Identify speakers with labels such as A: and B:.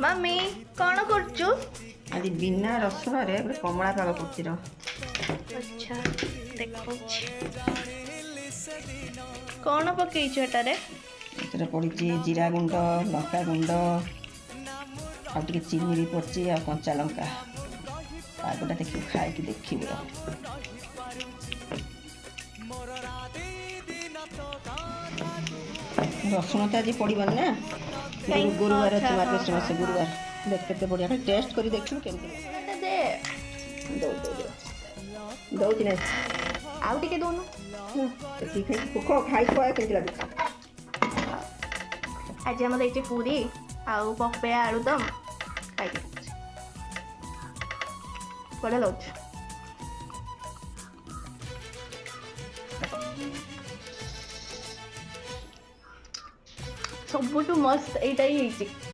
A: Mummy कौन करचु?
B: आज बिना रसुन रे गोटे कमला पाग करछि र।
A: अच्छा देखो कौन पकईछु एटारे?
B: एतरे पड़िछि जीरा गुंड, लंका गुंड, आ टिके चीनी भी पड़छि आ कंचा लंका। पागटा देखि खाइ कि देखिबो र। रसुन तो आज पड़बन ना, गुरुवार अच्छे मार्गशीर मास गुरुवार। देख केते बढ़िया टेस्ट करी देखिबो केमति
A: दे
B: दो दो दिन
A: आउ टिके दोनु
B: ठीक है कुको खाइ खोया केमति लागु।
A: आज हम देइचे पूरी आउ पपया आलुदम खाइ बड़ा लौच सबुठु मस्त एटा ही